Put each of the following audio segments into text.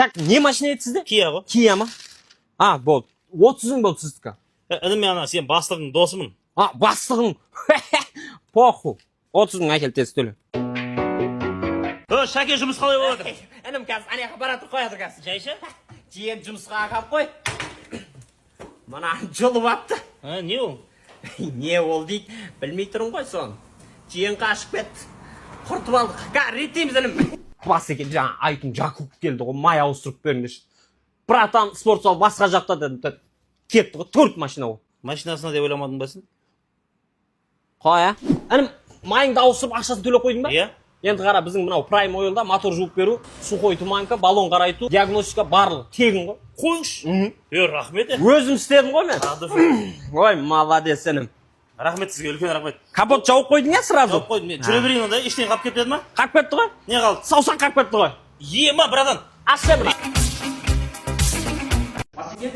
Так, не машина еді сізде? Kia ғой. Kia ма? А, болды. 30 мың болды сіздікі. Інім мен сен бастығың досымын. А, бастығың. Похуй. 30 мың әкел тез төле. Шәке жұмыс қалай болып жатыр? Інім қазір анаяққа баратыр қоятыр қазір. Жайша? Жиен жұмысқа ағап қой. Мана жылып апты. Не ол? Не ол дейді, білмей тұрын ғой соны. Жиен қашып кетті. Құртып алдық. Реттейміз інім. Бас екен, жаңа айтын Жакуп келді ғой, май ауыстырып беріңдерші. Братан, спорт зал басқа жақта деді. Кетті ғой, 4 машина ол. Машинасына деп ойламадың ба сен? Қой, ә? Інім, майыңды ауыстырып ақшасын төлеп қойдың ба? Иә. Енді қара, біздің мынау Prime Oil'да мотор жуып беру, сухой туманка, баллон қарайту, диагностика барлығы тегін ғой. Қойыңшы. Рахмет. Өзім істедім ғой мен. Ой, молодец інім. Рахмет сізге, үлкен рахмет. Капот жауып қойдың я сразу? Жауып қойдым. Жүре берейін онда, ештеңе қалып кетпеді ма? Қалып кетті ғой? Не қалды? Саусақ қалып кетті ғой. Ема, братан. Ашса бір. Басеке,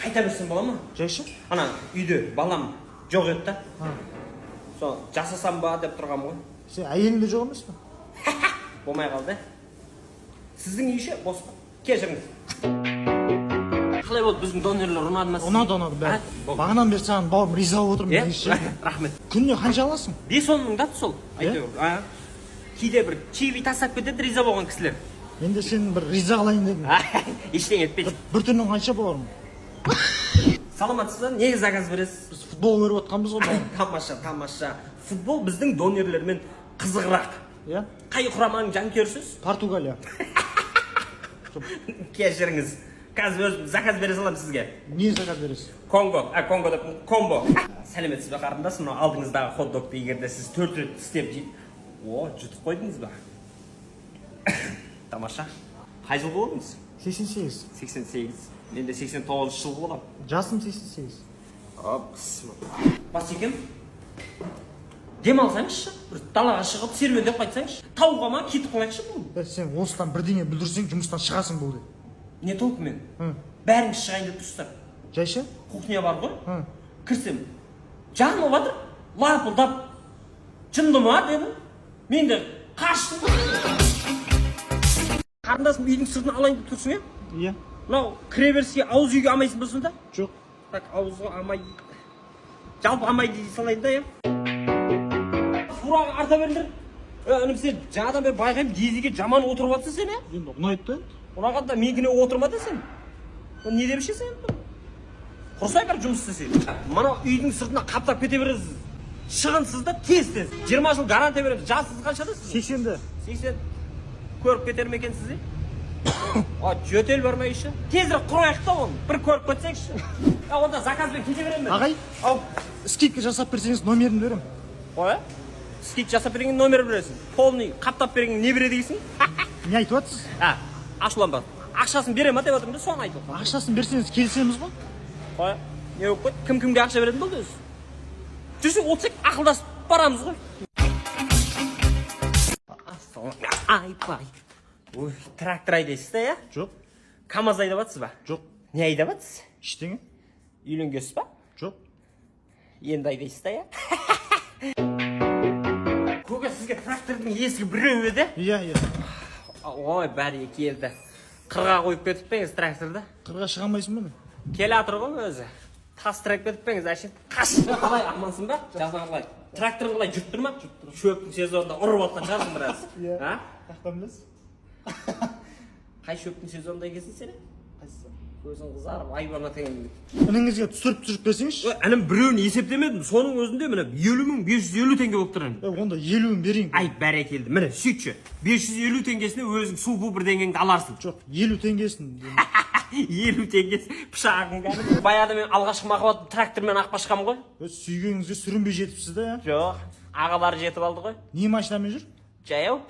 қайта берсем бола ма? Жайшы? Ана үйде балам жоқ еді да. Сол жасасам ба деп тұрғам ғой. Сен әйеліңде жоқ емес пе? Болмай қалды. Сіздің үй ше бос па? Кешіріңіз. Қалай болды біздің донерлер ұнады ма? Ұнады бәрі. Бағанан бері саған бауырым риза болып отырмын. Рахмет. Күніне қанша аласың? 5-10 мың да сол. Әйтеуір. Кейде бір чиви тастап кетеді риза болған кісілер. Мен де сені бір риза қылайын дедім. Ештеңе етпейді. Бір түннің қанша бауырым? Саламатсыз ба? Неге заказ бересіз? Біз футбол көріп отқанбыз ғой бауырым. Тамаша. Футбол біздің донерлермен қызығырақ. Иә? Қай құраманың жанкүйерісіз? Португалия. Кешіріңіз. Қазір өзім заказ бере салам сізге. Не заказ бересіз? Конго деп комбо. Сәлеметсіз бе қарындас, мынау алдыңыздағы хот-догты егерде сіз 4 рет істеп жейді. О, жұтып қойдыңыз ба? Тамаша. Қай жылғы болдыңыз? 88. 88. Мен де 89 жылғы болам. Жасым 88. Басекем, демалсаңызшы, бір далаға шығып серуендеп қайтсаңызшы. Тауға ма кетіп қалайықшы бұл? Сен осыдан бірдеңе бүлдірсең, жұмыстан шығасың бұл де. Не толқымен? Бәріңіз шығайын деп тұрсыздар. Жайшы? Кухня бар ғой? Кірсем, жаным батыр, лапылдап, жынды ма дедім. Мен де қаштым. Қарындасым үйдің сыртына алайын деп тұрсың, е? Иә. Мынау кіре беріске ауыз үйге амайсың ба сонда? Жоқ. Так, ауызға амай. Жалпы амай дей салайын да, е? Фураға арта беріңдер. Інім сен жаңадан бері байқаймын, дезіге жаман отырып жатсың сен, е? Енді ұнайды да? Ұнағанда менікіне отырма да сен. Не деп ішесің енді? Құрсай бір жұмыс істесең. Мана үйдің сыртына қаптап кете бересіз. Шығынсыз да тез. 20 жыл гарантия береміз. Жасыңыз қаншада сіз? 80-де. 80. Көріп кетер ме екенсіз, е? Жөтел бар ма еще? Тезірек құрайық та оны. Бір көріп кетсеңізші. Онда заказбен кете беремін мен. Ағай, скидка жасап берсеңіз номерін берем. Қой, скидка жасап берген номер бересің. Полный қаптап берген не береді дейсің? Не айтып жатсыз? Ашуланба. Ақшасын бере ма деп отырмын да, соны айтып отырмын. Ақшасын берсеңіз келісеміз ғой? Қой, не болып қойды? Кім-кімге ақша беретін болды өзі? Жүрсек, отырсақ, ақылдасып барамыз ғой. Айпай. Ой, трактор айдайсыз да, я? Жоқ. КамАЗ айдаватсыз ба? Жоқ. Не айдаватсыз? Ештеңе? Үйленгенсіз ба? Жоқ. Енді айдайсыз да, я? Көке, сізге трактордың есігі біреу еді? Иә. Ой, бәрі келді. Қырға қойып кетіп пеңіз тракторды? Қырға шыға алмайсың ба? Келе атыр ғой өзі. Тас тірек кетіп пеңіз, әшін. Қаш! Қалай, амансың ба? Жазға қалай? Тракторың қалай жүріп тұр ма? Шөптің сезонында ұрып отқан шығарсың біраз. Иә. Қақтан білесіз? Қай шөптің сезонында екенсің сен? Қайсысы? Көзің қызарып, айбарына теңін. Ініңізге түсіріп берсеңізші? Інім біреуін есептемедім. Соның өзінде міне 70.550 теңге болып тұр. Онда 50-ін берейін. Ай, бәрекелді. Міне, сөйтші. 550 теңгесіне өзің су бу бірдеңеңді аларсың. Жоқ, 50 теңгесін. 50 теңгесі пышағың кәдімгі. Баяғыда мен алғашқы махаббатым трактормен ақпашқам ғой. Сүйгеніңізге сүрінбей жетіпсіз да, я? Жоқ, ағалары жетіп алды ғой. Не машинамен жүр? Жаяу.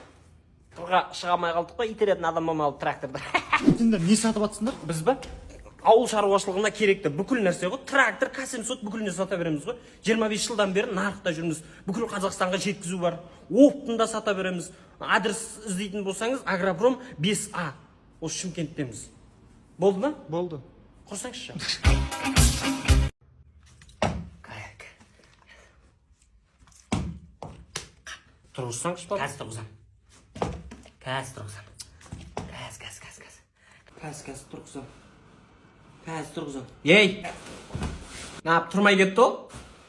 Қырға шыға алмай қалдық қой, итеретін адам болмады тракторда. Сендер не сатып атсыңдар? Біз ба? Ауыл шаруашылығына керекті бүкіл нәрсе ғой. Трактор, кәсім-сот бүкіліне сата береміз ғой. 25 жылдан бері нарықта жүрміз. Бүкіл Қазақстанға жеткізу бар. Оптында сата береміз. Адрес іздейтін болсаңыз, Агропром 5А. Осы Шымкенттеміз. Болды ма? Болды. Құрсаңызшы. Тұрғызсаңыз ба? Қазір тұрғызам. Қазір тұрғызам. Қазір тұрғызам. Ей! Нап, тұрмай кетті ол?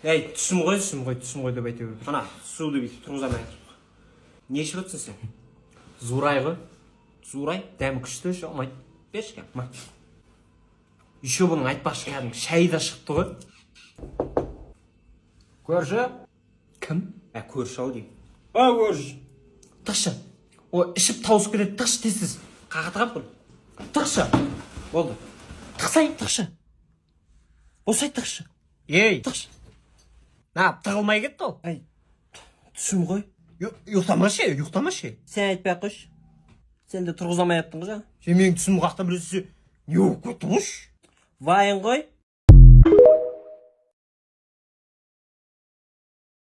Ей, түсім ғой деп айта бер. Ана, суды бүйтіп тұрғызам айтыр. Не ішіп өтсін сен? Зурай ғой. Зурай, дәмі күшті ше, ұнайды. Берші кәм, ма. Еще бұның айтпақшы кәдімгі шәй да шықты ғой. Көрші? Кім? Көрші ау деймін. Көрші. Тықшы. О, ішіп тауысып кетеді, тықшы тезсіз. Қағатығам бұл. Тықшы. Болды. Тықсайын, тықшы. Осай тықшы. Ей, тықшы. Нап, тығылмай кетті ол. Ай. Түсім ғой. Ұйықтамашы. Сен айтпай ақ қойшы. Сен де тұрғызамай аттың ғой жаңа. Сен менің түсім қақтан білесіз. Не болып кетті қойшы? Вайын ғой.